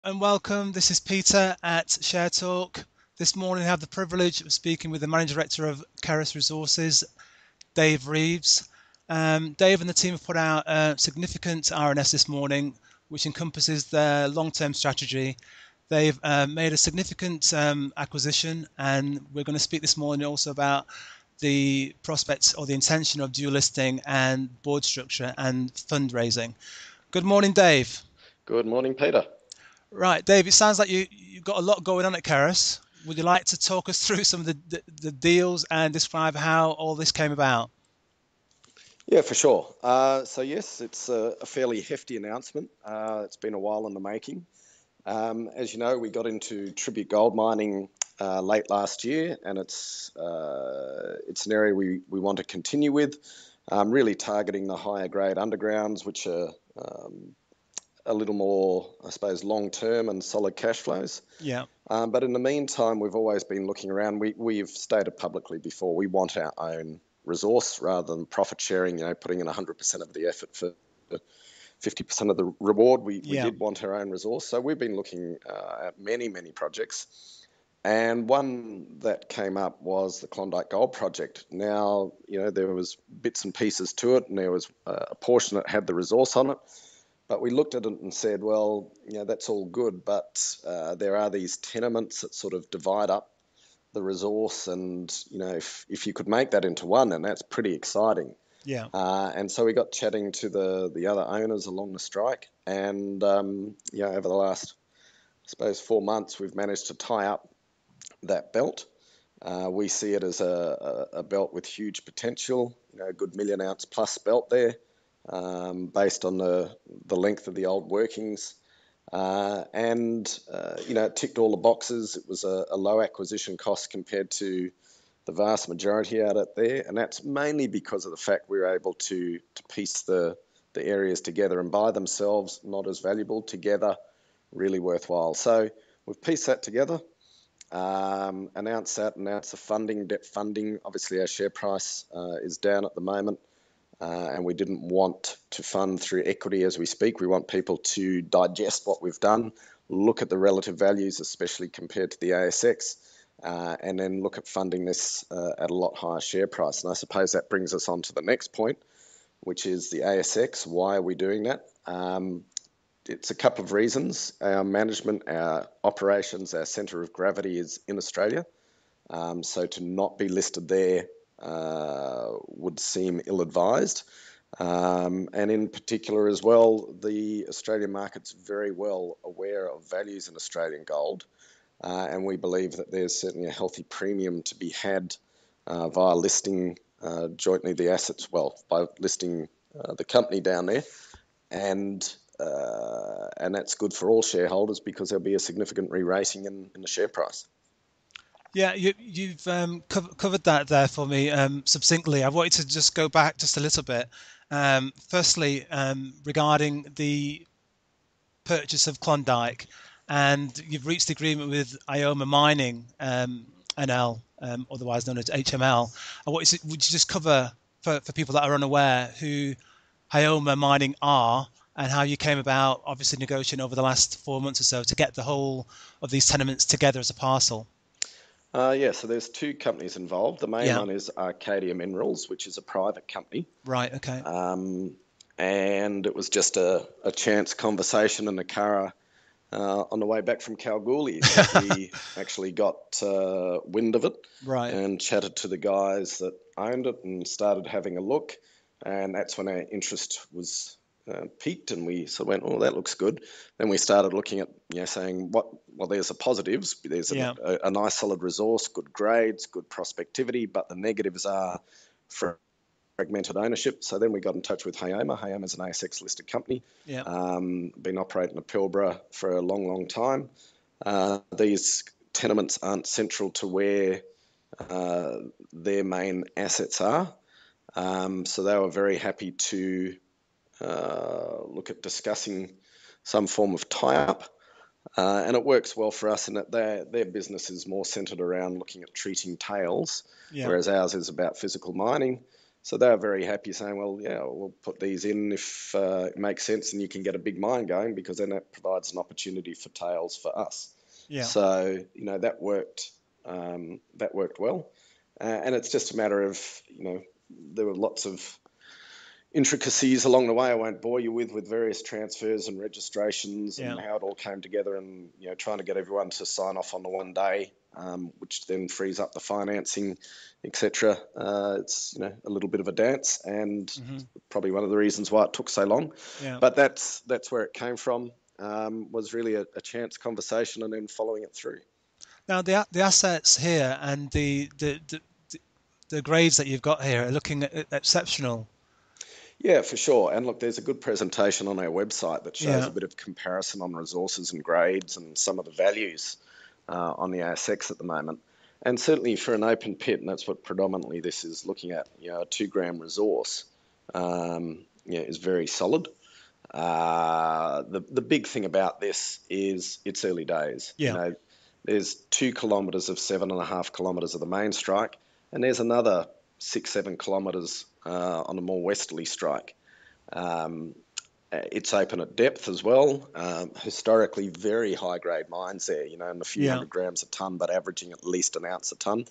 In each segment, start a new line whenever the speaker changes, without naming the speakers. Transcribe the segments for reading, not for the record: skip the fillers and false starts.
and welcome. This is Peter at Share Talk. This morning I have the privilege of speaking with the Managing Director of Keras Resources, Dave Reeves. Dave and the team have put out a significant RNS this morning, which encompasses their long-term strategy. They've made a significant acquisition, and we're going to speak this morning also about the prospects or the intention of dual listing and board structure and fundraising. Good morning, Dave.
Good morning, Peter.
Right, Dave, it sounds like you've got a lot going on at Keras. Would you like to talk us through some of the deals and describe how all this came about?
Yeah, for sure. So yes, it's a fairly hefty announcement. It's been a while in the making. As you know, we got into tribute gold mining late last year, and it's an area we want to continue with, really targeting the higher grade undergrounds, which are a little more, I suppose, long term and solid cash flows.
Yeah.
But in the meantime, we've always been looking around. We've stated publicly before we want our own resource rather than profit sharing, putting in 100% of the effort for 50% of the reward. We
Yeah.
did want our own resource. So we've been looking at many projects. And one that came up was the Klondyke Gold Project. Now, there was bits and pieces to it, and there was a portion that had the resource on it. But we looked at it and said, well, that's all good, but there are these tenements that sort of divide up the resource, and if you could make that into one, then that's pretty exciting.
Yeah.
And so we got chatting to the other owners along the strike, and over the last, I suppose, 4 months, we've managed to tie up that belt. We see it as a belt with huge potential, a good 1 million ounce plus belt there. Based on the length of the old workings. It ticked all the boxes. It was a low acquisition cost compared to the vast majority out there. And that's mainly because of the fact we were able to piece the areas together, and by themselves, not as valuable, together, really worthwhile. So we've pieced that together, announced the funding, debt funding. Obviously, our share price is down at the moment. And we didn't want to fund through equity as we speak. We want people to digest what we've done, look at the relative values, especially compared to the ASX, and then look at funding this at a lot higher share price. And I suppose that brings us on to the next point, which is the ASX. Why are we doing that? It's a couple of reasons. Our management, our operations, our centre of gravity is in Australia. So to not be listed there would seem ill-advised. And in particular as well, the Australian market's very well aware of values in Australian gold. And we believe that there's certainly a healthy premium to be had via listing jointly the assets, by listing the company down there. And that's good for all shareholders because there'll be a significant re-rating in the share price.
Yeah, you've covered that there for me succinctly. I wanted to just go back just a little bit. Firstly, regarding the purchase of Klondyke, and you've reached agreement with Ioma Mining, NL, otherwise known as HML. Would you just cover for people that are unaware who Ioma Mining are and how you came about, obviously negotiating over the last 4 months or so to get the whole of these tenements together as a parcel?
So there's two companies involved. The main one is Arcadia Minerals, which is a private company.
Right, okay.
And it was just a chance conversation in the car on the way back from Kalgoorlie. We actually got wind of it,
right,
and chatted to the guys that owned it and started having a look. And that's when our interest was peaked, and we sort of went, oh, that looks good. Then we started looking at, saying, there's the positives. There's a nice solid resource, good grades, good prospectivity, but the negatives are fragmented ownership. So then we got in touch with Ioma. Ioma's an ASX listed company.
Yeah.
Been operating in Pilbara for a long time. These tenements aren't central to where their main assets are. So they were very happy to look at discussing some form of tie-up. And it works well for us in that their business is more centred around looking at treating tails, whereas ours is about physical mining. So they're very happy saying, well, yeah, we'll put these in if it makes sense and you can get a big mine going, because then that provides an opportunity for tails for us.
Yeah,
So, that worked well. And it's just a matter of, there were lots of intricacies along the way I won't bore you with various transfers and registrations
yeah.
and how it all came together, and trying to get everyone to sign off on the one day, which then frees up the financing, etc. It's a little bit of a dance, and
Hmm.
probably one of the reasons why it took so long.
Yeah.
But that's where it came from. Was really a chance conversation and then following it through.
Now the assets here and the grades that you've got here are looking exceptional.
Yeah, for sure. And look, there's a good presentation on our website that shows
Yeah.
a bit of comparison on resources and grades and some of the values on the ASX at the moment. And certainly for an open pit, and that's what predominantly this is looking at, a 2 gram resource, is very solid. The big thing about this is it's early days.
Yeah.
There's 2 kilometres of 7.5 kilometres of the main strike, and there's another 6-7 kilometres on a more westerly strike. Um, it's open at depth as well. Historically, very high grade mines there, in a few
Yeah.
100 grams a tonne, but averaging at least an ounce a tonne.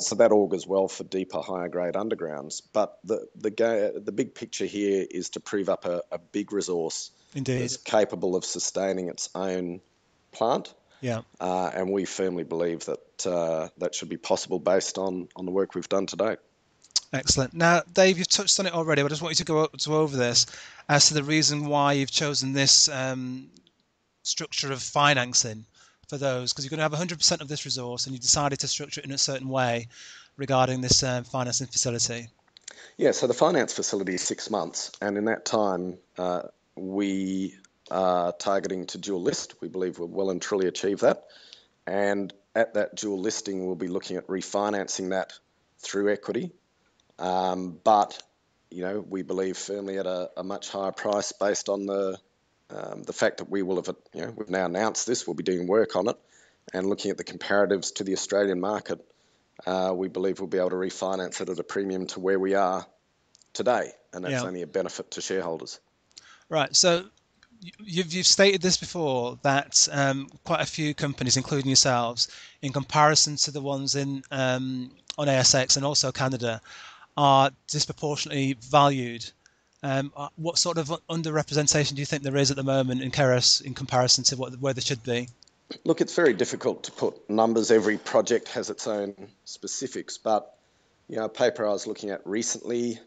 So that augurs well for deeper, higher grade undergrounds. But the big picture here is to prove up a big resource that's
Indeed.
capable of sustaining its own plant.
Yeah.
And we firmly believe that that should be possible based on the work we've done to date.
Excellent. Now, Dave, you've touched on it already, but I just want you to go over this as to the reason why you've chosen this structure of financing for those, because you're going to have 100% of this resource, and you decided to structure it in a certain way regarding this financing facility.
Yeah, so the finance facility is 6 months, and in that time, we are targeting to dual list. We believe we'll well and truly achieve that. And at that dual listing, we'll be looking at refinancing that through equity. But we believe firmly at a much higher price based on the fact that we will have, we've now announced this. We'll be doing work on it and looking at the comparatives to the Australian market. We believe we'll be able to refinance it at a premium to where we are today, and that's
Yeah.
only a benefit to shareholders.
Right. So you've stated this before that quite a few companies, including yourselves, in comparison to the ones in on ASX and also Canada, are disproportionately valued. What sort of underrepresentation do you think there is at the moment in Keras in comparison to where they should be?
Look, it's very difficult to put numbers. Every project has its own specifics, but a paper I was looking at recently,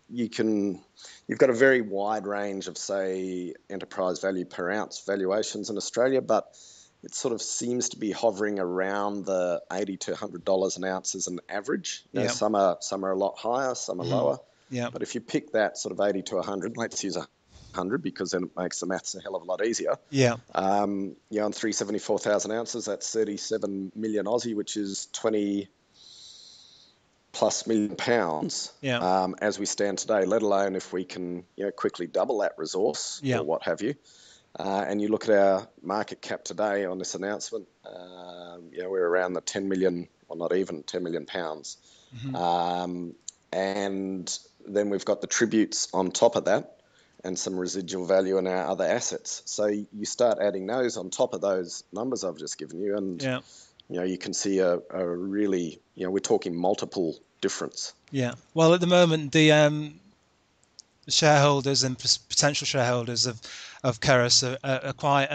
you've got a very wide range of, say, enterprise value per ounce valuations in Australia, but it sort of seems to be hovering around the $80 to $100 an ounce as an average.
Yeah.
Some are a lot higher, some are
Hmm.
lower.
Yeah.
But if you pick that sort of 80 to 100, let's use 100 because then it makes the maths a hell of a lot easier.
Yeah.
On 374,000 ounces, that's 37 million Aussie, which is 20 plus million pounds
Yeah.
as we stand today, let alone if we can quickly double that resource
Yeah.
or what have you. And you look at our market cap today on this announcement, we're around the 10 million, well, not even 10 million pounds.
Hmm.
And then we've got the tributes on top of that and some residual value in our other assets. So you start adding those on top of those numbers I've just given you, and
Yeah.
you can see a really, we're talking multiple difference.
Yeah. Well, at the moment, the shareholders and potential shareholders of Keras are quite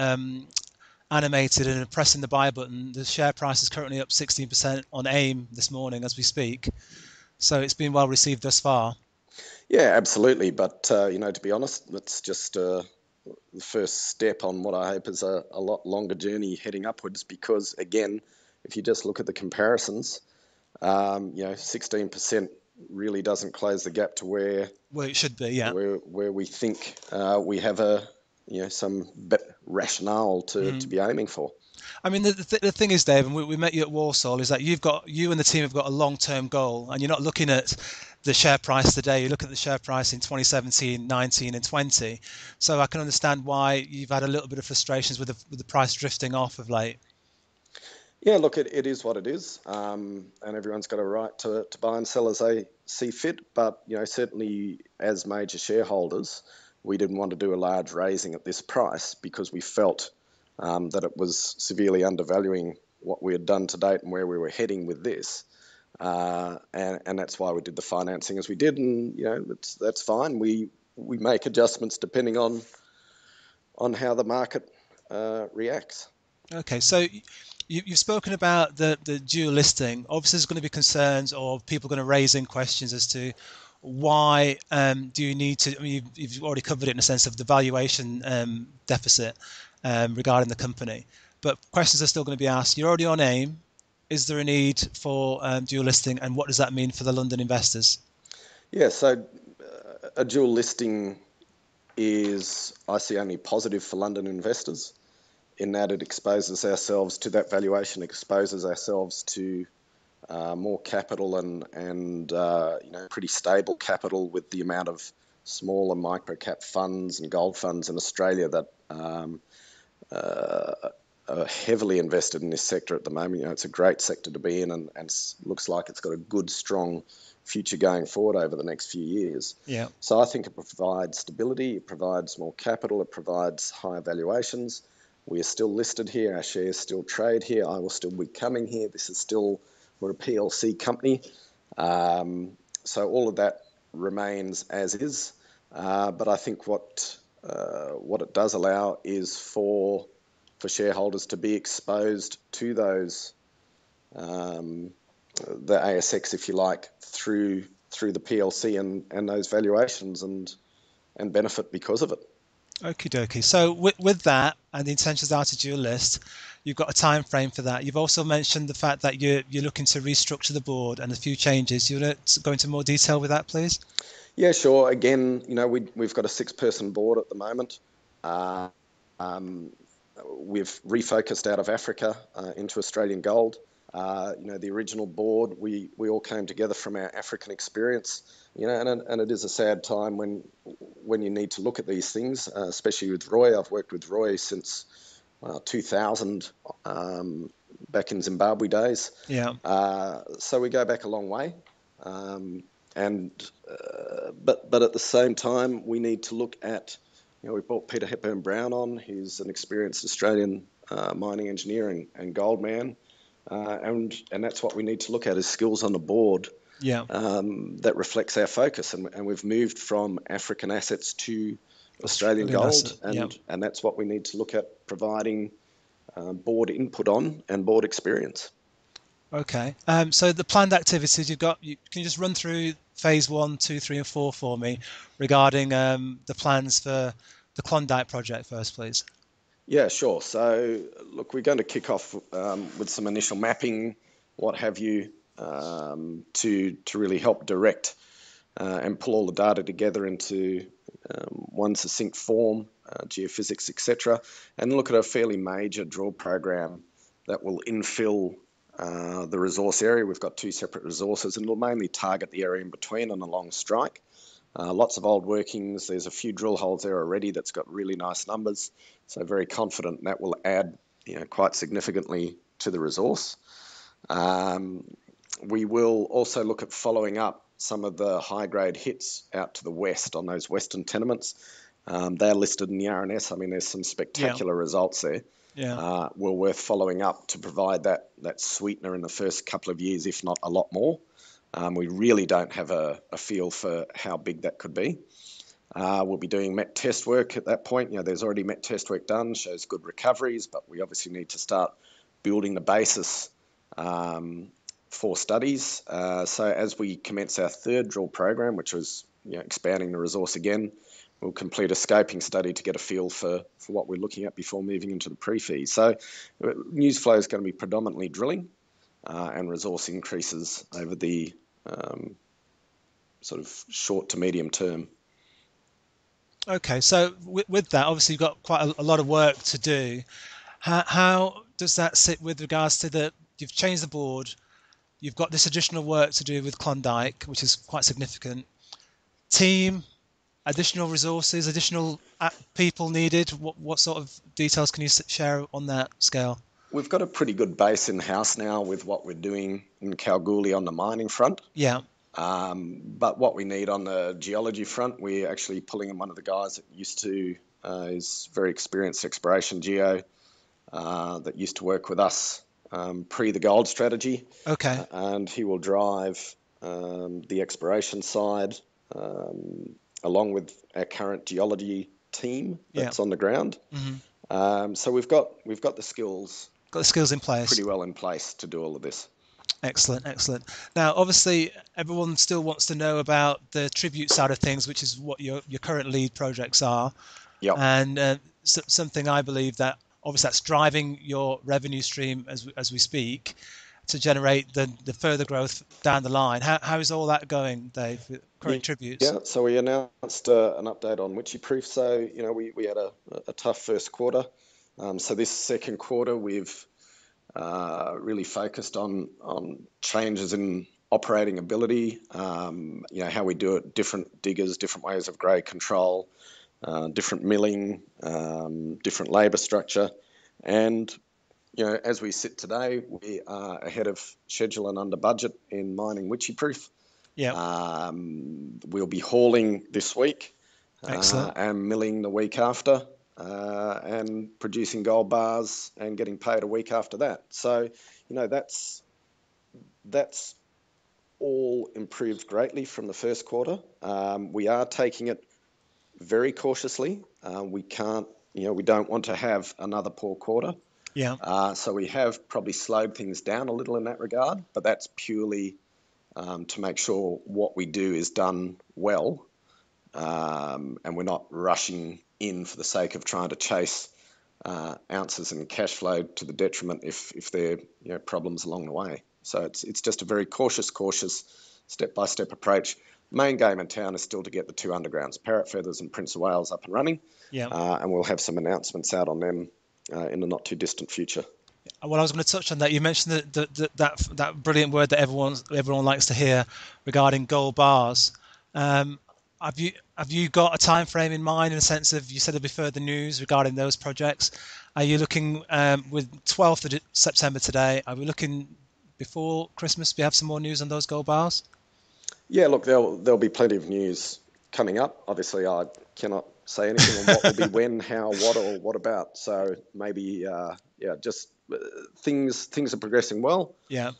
animated and pressing the buy button. The share price is currently up 16% on AIM this morning as we speak, so it's been well received thus far.
Yeah, absolutely. But, to be honest, that's just the first step on what I hope is a lot longer journey heading upwards, because, again, if you just look at the comparisons, 16% really doesn't close the gap to where
Well, it should be, yeah.
where we think we have some rationale to be aiming for.
I mean, the thing is, Dave, and we met you at Warsaw, is that you and the team have got a long-term goal, and you're not looking at the share price today. You look at the share price in 2017, 19, and 20. So I can understand why you've had a little bit of frustrations with the price drifting off of late.
Yeah, look, it is what it is, and everyone's got a right to buy and sell as they see fit. But certainly as major shareholders, we didn't want to do a large raising at this price because we felt that it was severely undervaluing what we had done to date and where we were heading with this. And that's why we did the financing as we did, and that's fine. We make adjustments depending on how the market reacts.
Okay, so you've spoken about the dual listing. Obviously, there's going to be concerns or people going to raise in questions as to why do you need to. I mean, you've already covered it in the sense of the valuation deficit regarding the company, but questions are still going to be asked. You're already on AIM. Is there a need for dual listing, and what does that mean for the London investors?
Yeah, so a dual listing is, I see, only positive for London investors in that it exposes ourselves to that valuation, exposes ourselves to more capital and pretty stable capital with the amount of small and micro cap funds and gold funds in Australia that uh, are heavily invested in this sector at the moment. It's a great sector to be in, and looks like it's got a good, strong future going forward over the next few years.
Yeah.
So I think it provides stability, it provides more capital, it provides higher valuations. We are still listed here, our shares still trade here, I will still be coming here. We're a PLC company. So all of that remains as is. But I think what it does allow is for shareholders to be exposed to those the ASX, if you like, through the PLC and those valuations and benefit because of it.
Okie dokie. So with that, and the intentions are to dual list, you've got a time frame for that. You've also mentioned the fact that you're looking to restructure the board and a few changes. You want to go into more detail with that, please?
Yeah, sure. Again, we've got a 6-person board at the moment. Uh, um, we've refocused out of Africa into Australian gold. The original board, we all came together from our African experience. And it is a sad time when you need to look at these things, especially with Roy. I've worked with Roy since 2000, back in Zimbabwe days.
Yeah.
So we go back a long way. And but at the same time, we need to look at, we brought Peter Hepburn-Brown on. He's an experienced Australian mining engineer and gold man, and that's what we need to look at, is skills on the board
Yeah.
that reflects our focus. And we've moved from African assets to Australian
Australian asset.
gold,
Yeah.
and that's what we need to look at providing board input on and board experience.
Okay. So the planned activities you've got, can you just run through phase 1, 2, 3, and 4 for me regarding the plans for the Klondike project first, please?
Yeah, sure. So, look, we're going to kick off with some initial mapping, what have you, to really help direct and pull all the data together into one succinct form, geophysics, etc., and look at a fairly major drill program that will infill the resource area. We've got 2 separate resources, and it'll mainly target the area in between and along strike. Lots of old workings. There's a few drill holes there already that's got really nice numbers. So very confident that will add, quite significantly to the resource. We will also look at following up some of the high-grade hits out to the west on those western tenements. They're listed in the RNS. I mean, there's some
Yeah.
spectacular results there.
Yeah.
Well worth following up to provide that sweetener in the first couple of years, if not a lot more. We really don't have a feel for how big that could be. We'll be doing met test work at that point. There's already met test work done, shows good recoveries, but we obviously need to start building the basis for studies. So as we commence our 3rd drill program, which was expanding the resource again, we'll complete a scoping study to get a feel for what we're looking at before moving into the pre-feed. So news flow is going to be predominantly drilling and resource increases over the sort of short to medium term.
Okay. So with that, obviously you've got quite a lot of work to do. How does that sit with regards to you've changed the board, you've got this additional work to do with Klondike, which is quite significant. Team, additional resources, additional people needed. What sort of details can you share on that scale?
we've got a pretty good base in house now with what we're doing in Kalgoorlie on the mining front.
Yeah.
But what we need on the geology front, we're actually pulling in one of the guys that is very experienced exploration geo that used to work with us pre the gold strategy,
Okay.
and he will drive the exploration side along with our current geology team
Yeah.
that's on the ground.
Hmm.
So we've got the skills
Got the skills in place.
pretty well in place to do all of this.
Excellent, excellent. Now, obviously, everyone still wants to know about the tribute side of things, which is what your current lead projects are,
Yep.
and something I believe that obviously that's driving your revenue stream as we speak to generate the further growth down the line. How is all that going, Dave? With current tributes?
Yeah, so we announced an update on Witchy Proof. So, we had a tough first quarter. So this second quarter, we've really focused on changes in operating ability, how we do it, different diggers, different ways of grade control, different milling, different labour structure. And, as we sit today, we are ahead of schedule and under budget in mining Witchy Proof.
Yeah,
We'll be hauling this week
excellent.
and milling the week after and producing gold bars and getting paid a week after that. So, that's all improved greatly from the first quarter. We are taking it very cautiously. We don't want to have another poor quarter.
Yeah,
So we have probably slowed things down a little in that regard, but that's purely to make sure what we do is done well, and we're not rushing in for the sake of trying to chase ounces and cash flow to the detriment if there are problems along the way. So it's just a very cautious step-by-step approach. Main game in town is still to get the two undergrounds, Parrot Feathers and Prince of Wales, up and running,
yeah.
and we'll have some announcements out on them in the not too distant future.
Well, I was going to touch on that. You mentioned that brilliant word that everyone likes to hear regarding gold bars. Um, have you got a time frame in mind in the sense of you said there'll be further news regarding those projects? Are you looking with 12th of September today? Are we looking before Christmas? We have some more news on those gold bars.
Yeah, look, there'll be plenty of news coming up. Obviously, I cannot say anything on what will be when, how, what, or what about. So maybe, just things are progressing well
Yeah,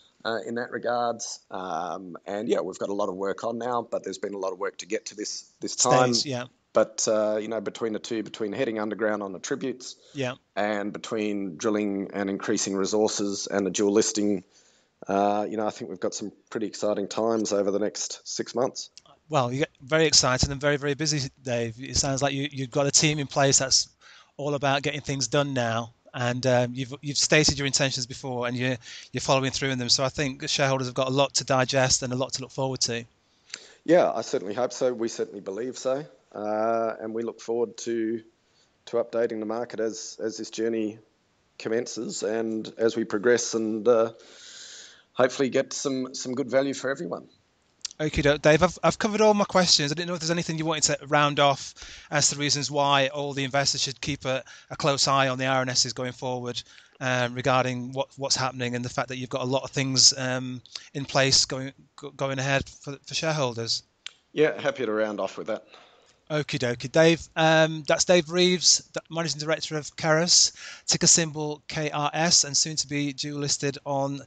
in that regards. And yeah, we've got a lot of work on now, but there's been a lot of work to get to this time.
stays. Yeah,
But between the two, between heading underground on the tributes
yeah.
and between drilling and increasing resources and the dual listing, I think we've got some pretty exciting times over the next 6 months.
Well, you get very excited and very, very busy, Dave. It sounds like you've got a team in place that's all about getting things done now, and you've stated your intentions before, and you're following through in them. So I think the shareholders have got a lot to digest and a lot to look forward to.
Yeah, I certainly hope so. We certainly believe so, and we look forward to updating the market as this journey commences and as we progress and hopefully get some good value for everyone.
Okay, Dave. I've covered all my questions. I didn't know if there's anything you wanted to round off as to reasons why all the investors should keep a close eye on the RNSs going forward, regarding what's happening and the fact that you've got a lot of things in place going ahead for shareholders.
Yeah, happy to round off with that.
Okie dokie, Dave. That's Dave Reeves, Managing Director of Keras, ticker symbol KRS, and soon to be dual listed on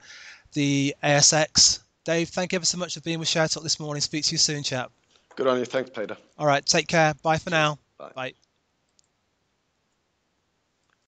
the ASX. Dave, thank you ever so much for being with Share Talk this morning. Speak to you soon, chap.
Good on you. Thanks, Peter.
All right, take care. Bye for
Cheers.
now.
Bye.
Bye.